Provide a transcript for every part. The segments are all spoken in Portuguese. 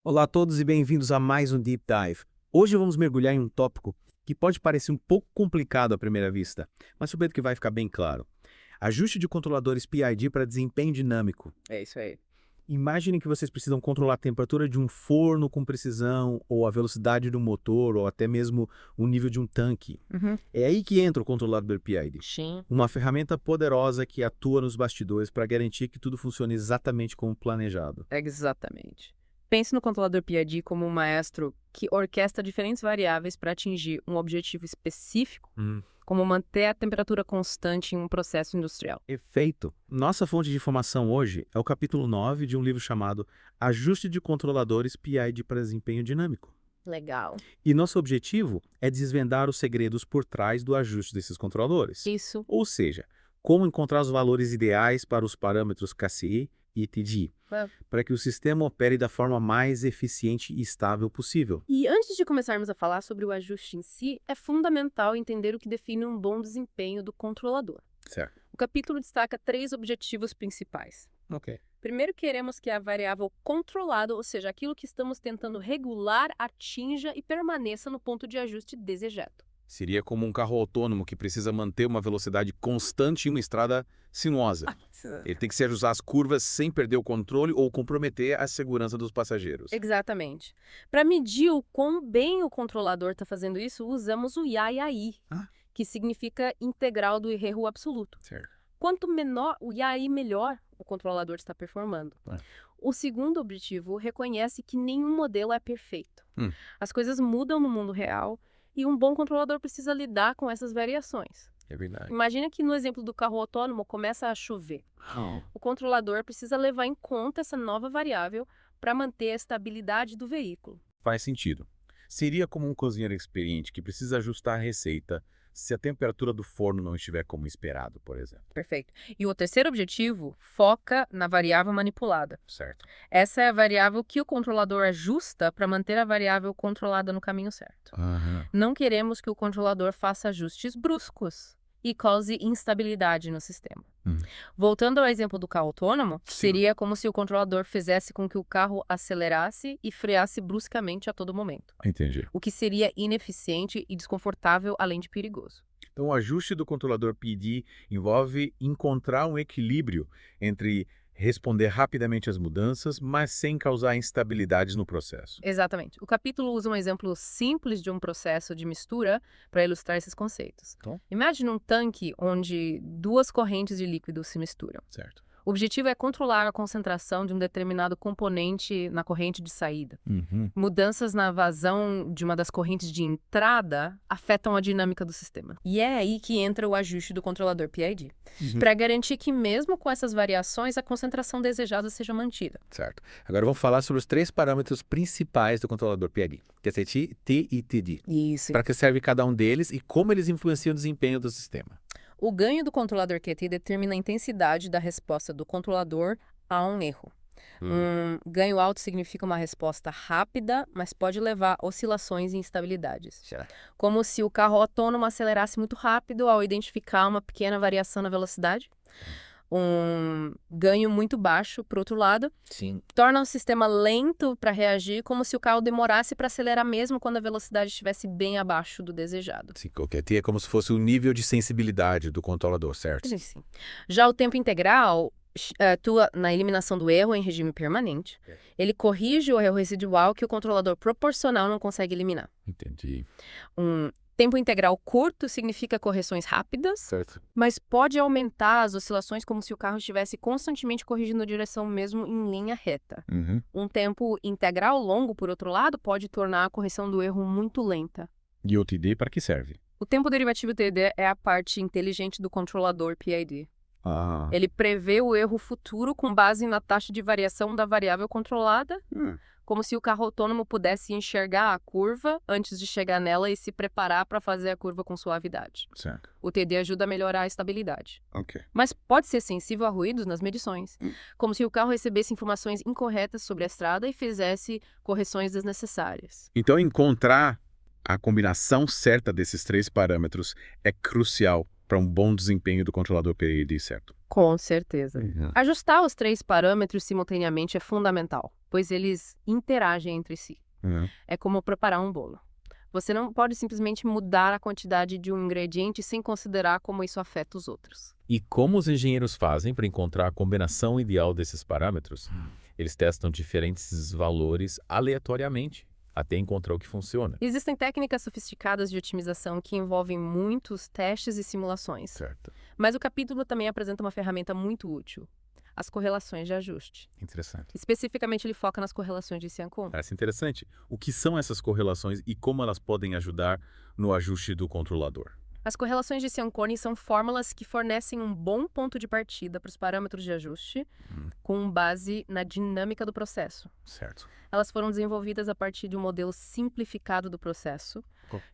Olá a todos e bem-vindos a mais um Deep Dive. Hoje vamos mergulhar em um tópico que pode parecer um pouco complicado à primeira vista, mas prometo que vai ficar bem claro. Ajuste de controladores PID para desempenho dinâmico. É isso aí. Imaginem que vocês precisam controlar a temperatura de um forno com precisão, ou a velocidade do motor, ou até mesmo o nível de um tanque. Uhum. É aí que entra o controlador PID. Sim. Uma ferramenta poderosa que atua nos bastidores para garantir que tudo funcione exatamente como planejado. Exatamente. Pense no controlador PID como um maestro que orquestra diferentes variáveis para atingir um objetivo específico, como manter a temperatura constante em um processo industrial. Efeito. Nossa fonte de informação hoje é o capítulo 9 de um livro chamado Ajuste de Controladores PID para Desempenho Dinâmico. Legal. E nosso objetivo é desvendar os segredos por trás do ajuste desses controladores. Isso. Ou seja, como encontrar os valores ideais para os parâmetros KCI e TD, É. para que o sistema opere da forma mais eficiente e estável possível. E antes de começarmos a falar sobre o ajuste em si, é fundamental entender o que define um bom desempenho do controlador. Certo. O capítulo destaca 3 objetivos principais. Ok. Primeiro, queremos que a variável controlada, ou seja, aquilo que estamos tentando regular, atinja e permaneça no ponto de ajuste desejado. Seria como um carro autônomo que precisa manter uma velocidade constante em uma estrada sinuosa. Ele tem que se ajustar às curvas sem perder o controle ou comprometer a segurança dos passageiros. Exatamente. Para medir o quão bem o controlador está fazendo isso, usamos o IAI, Ah. que significa integral do erro absoluto. Certo. Quanto menor o IAI, melhor o controlador está performando. É. O segundo objetivo reconhece que nenhum modelo é perfeito. Hum. As coisas mudam no mundo real e um bom controlador precisa lidar com essas variações. É verdade. Imagina que no exemplo do carro autônomo começa a chover. O controlador precisa levar em conta essa nova variável para manter a estabilidade do veículo. Faz sentido. Seria como um cozinheiro experiente que precisa ajustar a receita se a temperatura do forno não estiver como esperado, por exemplo. Perfeito. E o terceiro objetivo foca na variável manipulada. Certo. Essa é a variável que o controlador ajusta para manter a variável controlada no caminho certo. Aham. Não queremos que o controlador faça ajustes bruscos e cause instabilidade no sistema. Voltando ao exemplo do carro autônomo, Sim. seria como se o controlador fizesse com que o carro acelerasse e freasse bruscamente a todo momento, Entendi. o que seria ineficiente e desconfortável, além de perigoso. Então, o ajuste do controlador PD envolve encontrar um equilíbrio entre responder rapidamente às mudanças, mas sem causar instabilidades no processo. Exatamente. O capítulo usa um exemplo simples de um processo de mistura para ilustrar esses conceitos. Então? Imagine um tanque onde duas correntes de líquido se misturam. Certo. O objetivo é controlar a concentração de um determinado componente na corrente de saída. Mudanças na vazão de uma das correntes de entrada afetam a dinâmica do sistema. E é aí que entra o ajuste do controlador PID, para garantir que mesmo com essas variações, a concentração desejada seja mantida. Certo. Agora vamos falar sobre os 3 parâmetros principais do controlador PID, que é TT, T e TD. Isso. Para que serve cada um deles e como eles influenciam o desempenho do sistema. O ganho do controlador QT determina a intensidade da resposta do controlador a um erro. Um ganho alto significa uma resposta rápida, mas pode levar a oscilações e instabilidades. Certo. Como se o carro autônomo acelerasse muito rápido ao identificar uma pequena variação na velocidade. Um ganho muito baixo, por outro lado, Sim. torna o sistema lento para reagir, como se o carro demorasse para acelerar mesmo quando a velocidade estivesse bem abaixo do desejado. Sim, qualquer T é como se fosse o nível de sensibilidade do controlador, certo? Sim. Já o tempo integral atua na eliminação do erro em regime permanente. Ele corrige o erro residual que o controlador proporcional não consegue eliminar. Entendi. Um tempo integral curto significa correções rápidas, Certo. mas pode aumentar as oscilações como se o carro estivesse constantemente corrigindo a direção mesmo em linha reta. Um tempo integral longo, por outro lado, pode tornar a correção do erro muito lenta. E o TD para que serve? O tempo derivativo TD é a parte inteligente do controlador PID. Ah. Ele prevê o erro futuro com base na taxa de variação da variável controlada, como se o carro autônomo pudesse enxergar a curva antes de chegar nela e se preparar para fazer a curva com suavidade. Certo. O TD ajuda a melhorar a estabilidade. Ok. Mas pode ser sensível a ruídos nas medições, como se o carro recebesse informações incorretas sobre a estrada e fizesse correções desnecessárias. Então, encontrar a combinação certa desses 3 parâmetros é crucial para um bom desempenho do controlador PID, certo? Com certeza. Uhum. Ajustar os 3 parâmetros simultaneamente é fundamental, pois eles interagem entre si. Uhum. É como preparar um bolo. Você não pode simplesmente mudar a quantidade de um ingrediente sem considerar como isso afeta os outros. E como os engenheiros fazem para encontrar a combinação ideal desses parâmetros? Eles testam diferentes valores aleatoriamente, até encontrar o que funciona. Existem técnicas sofisticadas de otimização que envolvem muitos testes e simulações. Certo. Mas o capítulo também apresenta uma ferramenta muito útil: as correlações de ajuste. Interessante. Especificamente, ele foca nas correlações de Siancon. Parece interessante. O que são essas correlações e como elas podem ajudar no ajuste do controlador? As correlações de Cianconi são fórmulas que fornecem um bom ponto de partida para os parâmetros de ajuste, com base na dinâmica do processo. Certo. Elas foram desenvolvidas a partir de um modelo simplificado do processo,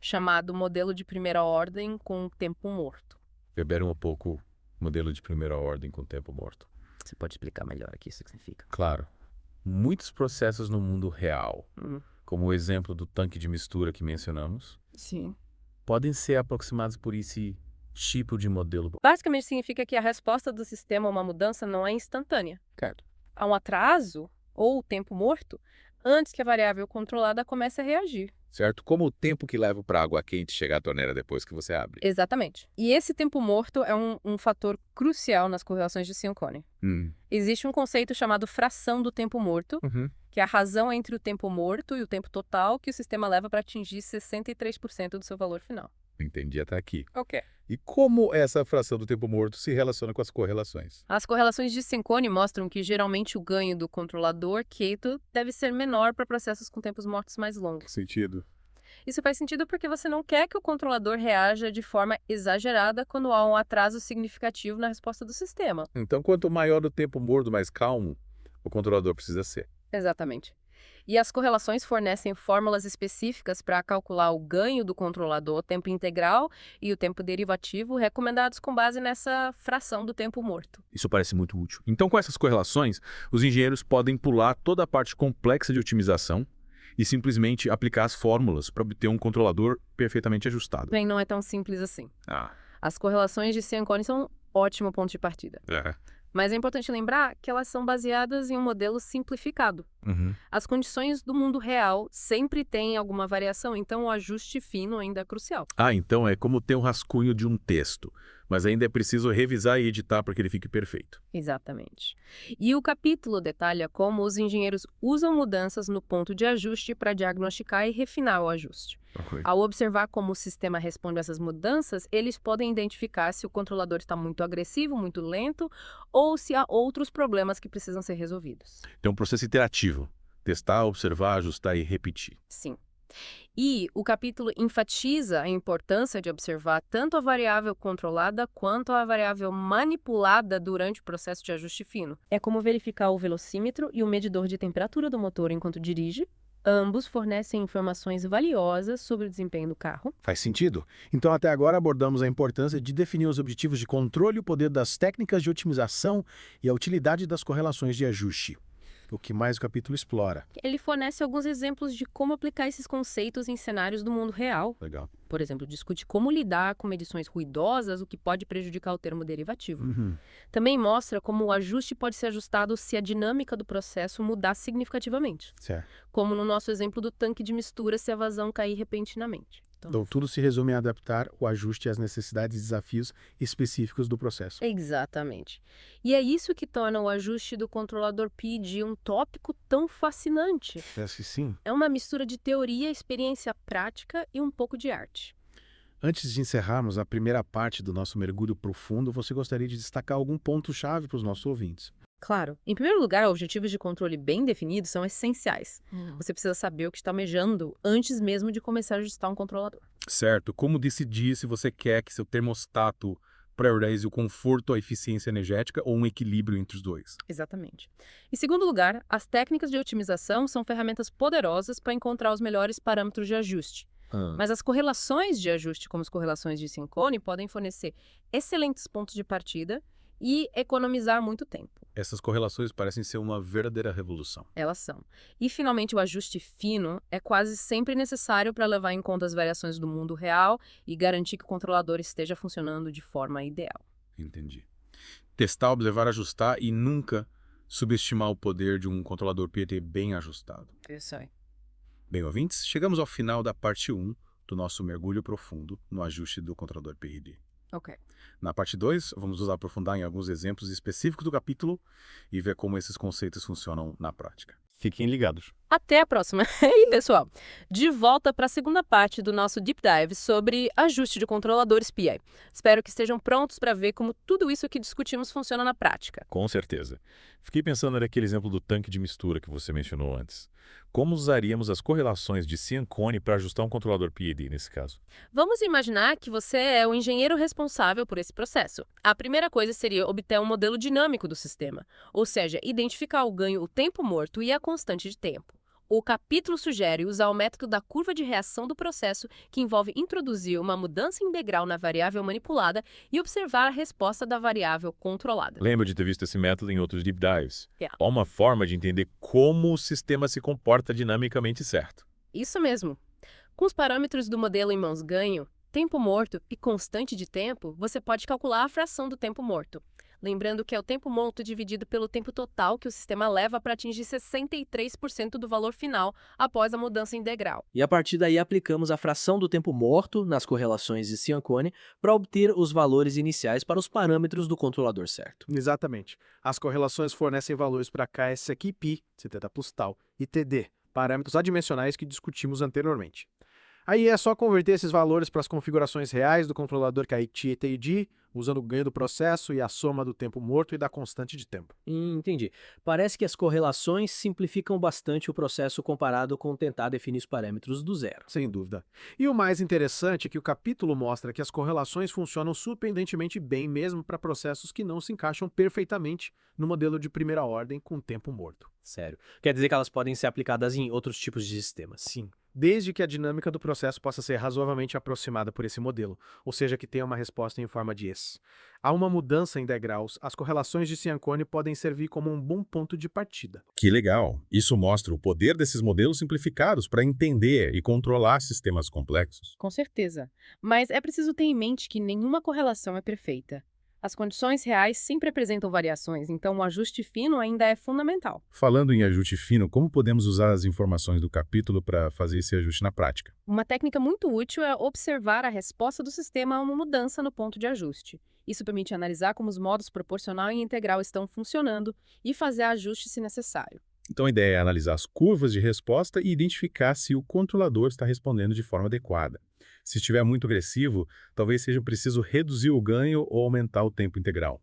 chamado modelo de primeira ordem com tempo morto. Beberam um pouco modelo de primeira ordem com tempo morto. Você pode explicar melhor o que isso significa? Claro. Muitos processos no mundo real, como o exemplo do tanque de mistura que mencionamos, Sim. podem ser aproximados por esse tipo de modelo. Basicamente significa que a resposta do sistema a uma mudança não é instantânea. Certo. Há um atraso, ou tempo morto, antes que a variável controlada comece a reagir. Certo? Como o tempo que leva para a água quente chegar à torneira depois que você abre. Exatamente. E esse tempo morto é um fator crucial nas correlações de Cianconi. Existe um conceito chamado fração do tempo morto, que é a razão entre o tempo morto e o tempo total que o sistema leva para atingir 63% do seu valor final. Entendi até aqui. Ok. E como essa fração do tempo morto se relaciona com as correlações? As correlações de Cianconi mostram que geralmente o ganho do controlador Keto deve ser menor para processos com tempos mortos mais longos. Sentido. Isso faz sentido porque você não quer que o controlador reaja de forma exagerada quando há um atraso significativo na resposta do sistema. Então, quanto maior o tempo morto, mais calmo o controlador precisa ser. Exatamente. E as correlações fornecem fórmulas específicas para calcular o ganho do controlador, o tempo integral e o tempo derivativo, recomendados com base nessa fração do tempo morto. Isso parece muito útil. Então, com essas correlações, os engenheiros podem pular toda a parte complexa de otimização e simplesmente aplicar as fórmulas para obter um controlador perfeitamente ajustado. Bem, não é tão simples assim. Ah. As correlações de Cianconi são um ótimo ponto de partida. Mas é importante lembrar que elas são baseadas em um modelo simplificado. As condições do mundo real sempre têm alguma variação, então o ajuste fino ainda é crucial. Ah, então é como ter um rascunho de um texto, mas ainda é preciso revisar e editar para que ele fique perfeito. Exatamente. E o capítulo detalha como os engenheiros usam mudanças no ponto de ajuste para diagnosticar e refinar o ajuste. Ao observar como o sistema responde a essas mudanças, eles podem identificar se o controlador está muito agressivo, muito lento, ou se há outros problemas que precisam ser resolvidos. Então, um processo iterativo. Testar, observar, ajustar e repetir. Sim. E o capítulo enfatiza a importância de observar tanto a variável controlada quanto a variável manipulada durante o processo de ajuste fino. É como verificar o velocímetro e o medidor de temperatura do motor enquanto dirige. Ambos fornecem informações valiosas sobre o desempenho do carro. Faz sentido? Então, até agora abordamos a importância de definir os objetivos de controle, o poder das técnicas de otimização e a utilidade das correlações de ajuste. O que mais o capítulo explora? Ele fornece alguns exemplos de como aplicar esses conceitos em cenários do mundo real. Legal. Por exemplo, discute como lidar com medições ruidosas, o que pode prejudicar o termo derivativo. Também mostra como o ajuste pode ser ajustado se a dinâmica do processo mudar significativamente. Certo. Como no nosso exemplo do tanque de mistura se a vazão cair repentinamente. Então, tudo se resume a adaptar o ajuste às necessidades e desafios específicos do processo. Exatamente. E é isso que torna o ajuste do controlador PID um tópico tão fascinante. Parece que sim. É uma mistura de teoria, experiência prática e um pouco de arte. Antes de encerrarmos a primeira parte do nosso mergulho profundo, você gostaria de destacar algum ponto-chave para os nossos ouvintes? Claro. Em primeiro lugar, objetivos de controle bem definidos são essenciais. Você precisa saber o que está almejando antes mesmo de começar a ajustar um controlador. Certo. Como decidir se você quer que seu termostato priorize o conforto, a eficiência energética ou um equilíbrio entre os dois? Exatamente. Em segundo lugar, as técnicas de otimização são ferramentas poderosas para encontrar os melhores parâmetros de ajuste. Mas as correlações de ajuste, como as correlações de Cianconi, podem fornecer excelentes pontos de partida e economizar muito tempo. Essas correlações parecem ser uma verdadeira revolução. Elas são. E, finalmente, o ajuste fino é quase sempre necessário para levar em conta as variações do mundo real e garantir que o controlador esteja funcionando de forma ideal. Entendi. Testar, observar, ajustar e nunca subestimar o poder de um controlador PID bem ajustado. Isso aí. Bem, ouvintes, chegamos ao final da parte 1 do nosso mergulho profundo no ajuste do controlador PID. Ok. Na parte 2, vamos nos aprofundar em alguns exemplos específicos do capítulo e ver como esses conceitos funcionam na prática. Fiquem ligados. Até a próxima. E aí, pessoal, de volta para a segunda parte do nosso Deep Dive sobre ajuste de controladores PI. Espero que estejam prontos para ver como tudo isso que discutimos funciona na prática. Com certeza. Fiquei pensando naquele exemplo do tanque de mistura que você mencionou antes. Como usaríamos as correlações de Ciancone para ajustar um controlador PID nesse caso? Vamos imaginar que você é o engenheiro responsável por esse processo. A primeira coisa seria obter um modelo dinâmico do sistema, ou seja, identificar o ganho, o tempo morto e a constante de tempo. O capítulo sugere usar o método da curva de reação do processo, que envolve introduzir uma mudança integral na variável manipulada e observar a resposta da variável controlada. Lembro de ter visto esse método em outros deep dives. Yeah. Há uma forma de entender como o sistema se comporta dinamicamente certo. Isso mesmo. Com os parâmetros do modelo em mãos ganho, tempo morto e constante de tempo, você pode calcular a fração do tempo morto. Lembrando que é o tempo morto dividido pelo tempo total que o sistema leva para atingir 63% do valor final após a mudança integral. E a partir daí aplicamos a fração do tempo morto nas correlações de Ciancone para obter os valores iniciais para os parâmetros do controlador certo. Exatamente. As correlações fornecem valores para Ks aqui π, θ plus tal, e Td, parâmetros adimensionais que discutimos anteriormente. Aí é só converter esses valores para as configurações reais do controlador KT e TD, usando o ganho do processo e a soma do tempo morto e da constante de tempo. Entendi. Parece que as correlações simplificam bastante o processo comparado com tentar definir os parâmetros do zero. Sem dúvida. E o mais interessante é que o capítulo mostra que as correlações funcionam surpreendentemente bem mesmo para processos que não se encaixam perfeitamente no modelo de primeira ordem com tempo morto. Sério. Quer dizer que elas podem ser aplicadas em outros tipos de sistemas. Sim, desde que a dinâmica do processo possa ser razoavelmente aproximada por esse modelo, ou seja, que tenha uma resposta em forma de S. Há uma mudança em degraus, as correlações de Ciancone podem servir como um bom ponto de partida. Que legal! Isso mostra o poder desses modelos simplificados para entender e controlar sistemas complexos. Com certeza. Mas é preciso ter em mente que nenhuma correlação é perfeita. As condições reais sempre apresentam variações, então o ajuste fino ainda é fundamental. Falando em ajuste fino, como podemos usar as informações do capítulo para fazer esse ajuste na prática? Uma técnica muito útil é observar a resposta do sistema a uma mudança no ponto de ajuste. Isso permite analisar como os modos proporcional e integral estão funcionando e fazer ajustes se necessário. Então a ideia é analisar as curvas de resposta e identificar se o controlador está respondendo de forma adequada. Se estiver muito agressivo, talvez seja preciso reduzir o ganho ou aumentar o tempo integral.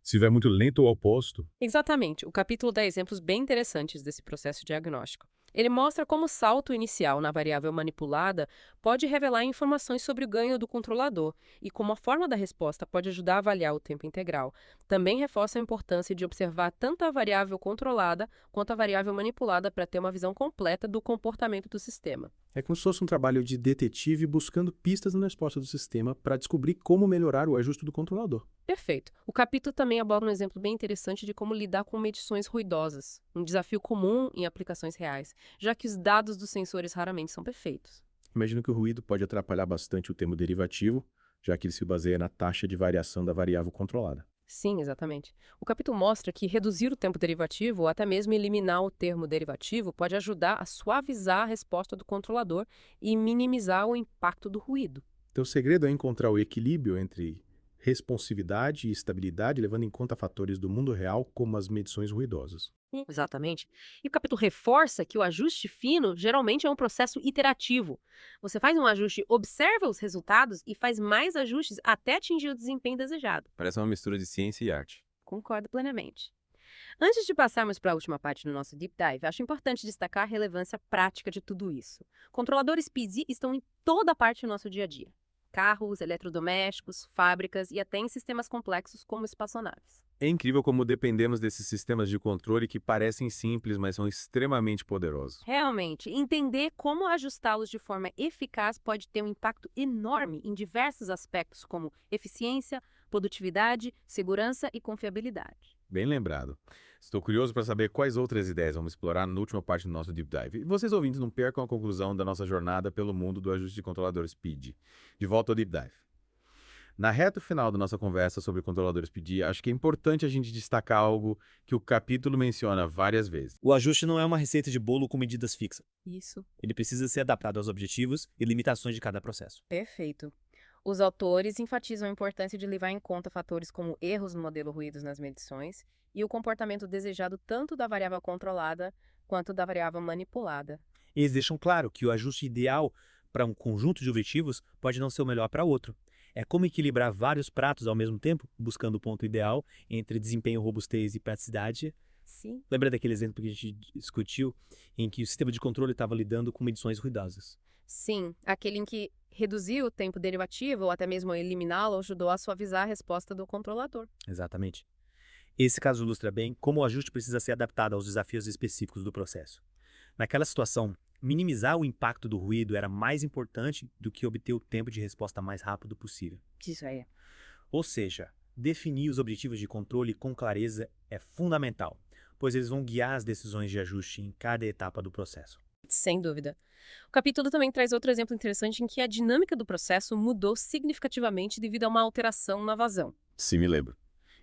Se estiver muito lento ou oposto. Exatamente. O capítulo dá exemplos bem interessantes desse processo diagnóstico. Ele mostra como o salto inicial na variável manipulada pode revelar informações sobre o ganho do controlador e como a forma da resposta pode ajudar a avaliar o tempo integral. Também reforça a importância de observar tanto a variável controlada quanto a variável manipulada para ter uma visão completa do comportamento do sistema. É como se fosse um trabalho de detetive buscando pistas na resposta do sistema para descobrir como melhorar o ajuste do controlador. Perfeito. O capítulo também aborda um exemplo bem interessante de como lidar com medições ruidosas, um desafio comum em aplicações reais, já que os dados dos sensores raramente são perfeitos. Imagino que o ruído pode atrapalhar bastante o termo derivativo, já que ele se baseia na taxa de variação da variável controlada. Sim, exatamente. O capítulo mostra que reduzir o tempo derivativo ou até mesmo eliminar o termo derivativo pode ajudar a suavizar a resposta do controlador e minimizar o impacto do ruído. Então o segredo é encontrar o equilíbrio entre responsividade e estabilidade, levando em conta fatores do mundo real, como as medições ruidosas. Exatamente. E o capítulo reforça que o ajuste fino geralmente é um processo iterativo. Você faz um ajuste, observa os resultados e faz mais ajustes até atingir o desempenho desejado. Parece uma mistura de ciência e arte. Concordo plenamente. Antes de passarmos para a última parte do nosso Deep Dive, acho importante destacar a relevância prática de tudo isso. Controladores PID estão em toda parte do nosso dia a dia. Carros, eletrodomésticos, fábricas e até em sistemas complexos como espaçonaves. É incrível como dependemos desses sistemas de controle que parecem simples, mas são extremamente poderosos. Realmente, entender como ajustá-los de forma eficaz pode ter um impacto enorme em diversos aspectos, como eficiência, produtividade, segurança e confiabilidade. Bem lembrado. Estou curioso para saber quais outras ideias vamos explorar na última parte do nosso Deep Dive. E vocês ouvintes não percam a conclusão da nossa jornada pelo mundo do ajuste de controladores PID. De volta ao Deep Dive. Na reta final da nossa conversa sobre controladores PD, acho que é importante a gente destacar algo que o capítulo menciona várias vezes. O ajuste não é uma receita de bolo com medidas fixas. Isso. Ele precisa ser adaptado aos objetivos e limitações de cada processo. Perfeito. Os autores enfatizam a importância de levar em conta fatores como erros no modelo ruídos nas medições e o comportamento desejado tanto da variável controlada quanto da variável manipulada. Eles deixam claro que o ajuste ideal para um conjunto de objetivos pode não ser o melhor para outro. É como equilibrar vários pratos ao mesmo tempo, buscando o ponto ideal entre desempenho, robustez e praticidade. Sim. Lembra daquele exemplo que a gente discutiu, em que o sistema de controle estava lidando com medições ruidosas? Sim, aquele em que reduzir o tempo derivativo ou até mesmo eliminá-lo ajudou a suavizar a resposta do controlador. Exatamente. Esse caso ilustra bem como o ajuste precisa ser adaptado aos desafios específicos do processo. Naquela situação, minimizar o impacto do ruído era mais importante do que obter o tempo de resposta mais rápido possível. Isso aí. Ou seja, definir os objetivos de controle com clareza é fundamental, pois eles vão guiar as decisões de ajuste em cada etapa do processo. Sem dúvida. O capítulo também traz outro exemplo interessante em que a dinâmica do processo mudou significativamente devido a uma alteração na vazão. Se me lembro.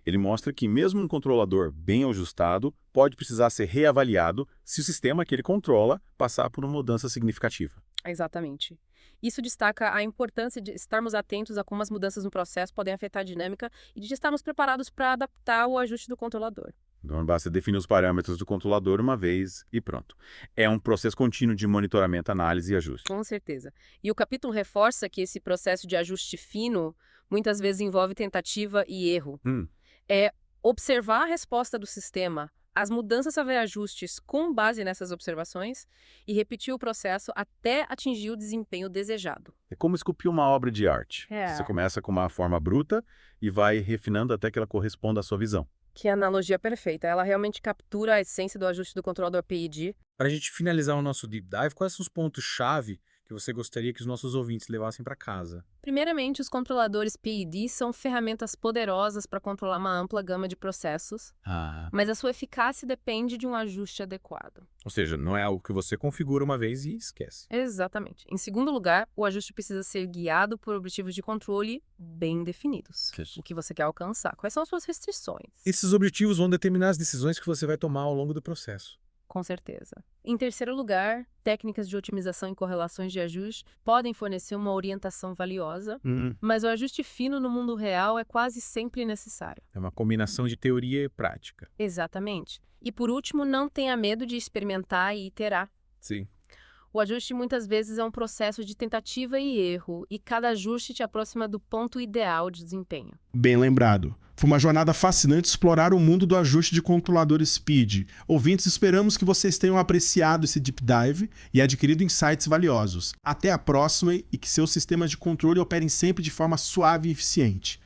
Ele mostra que mesmo um controlador bem ajustado pode precisar ser reavaliado se o sistema que ele controla passar por uma mudança significativa. Exatamente. Isso destaca a importância de estarmos atentos a como as mudanças no processo podem afetar a dinâmica e de estarmos preparados para adaptar o ajuste do controlador. Não basta definir os parâmetros do controlador uma vez e pronto. É um processo contínuo de monitoramento, análise e ajuste. Com certeza. E o capítulo reforça que esse processo de ajuste fino muitas vezes envolve tentativa e erro. É observar a resposta do sistema, as mudanças a ajustes com base nessas observações e repetir o processo até atingir o desempenho desejado. É como esculpir uma obra de arte. Você começa com uma forma bruta e vai refinando até que ela corresponda à sua visão. Que analogia perfeita. Ela realmente captura a essência do ajuste do controlador PID. Para a gente finalizar o nosso Deep Dive, quais são os pontos-chave que você gostaria que os nossos ouvintes levassem para casa? Primeiramente, os controladores PID são ferramentas poderosas para controlar uma ampla gama de processos, mas a sua eficácia depende de um ajuste adequado. Ou seja, não é algo que você configura uma vez e esquece. Exatamente. Em segundo lugar, o ajuste precisa ser guiado por objetivos de controle bem definidos. O que você quer alcançar? Quais são as suas restrições? Esses objetivos vão determinar as decisões que você vai tomar ao longo do processo. Com certeza. Em terceiro lugar, técnicas de otimização e correlações de ajuste podem fornecer uma orientação valiosa, mas o ajuste fino no mundo real é quase sempre necessário. É uma combinação de teoria e prática. Exatamente. E por último, não tenha medo de experimentar e iterar. Sim. O ajuste muitas vezes é um processo de tentativa e erro, e cada ajuste te aproxima do ponto ideal de desempenho. Bem lembrado. Foi uma jornada fascinante explorar o mundo do ajuste de controladores PID. Ouvintes, esperamos que vocês tenham apreciado esse Deep Dive e adquirido insights valiosos. Até a próxima e que seus sistemas de controle operem sempre de forma suave e eficiente.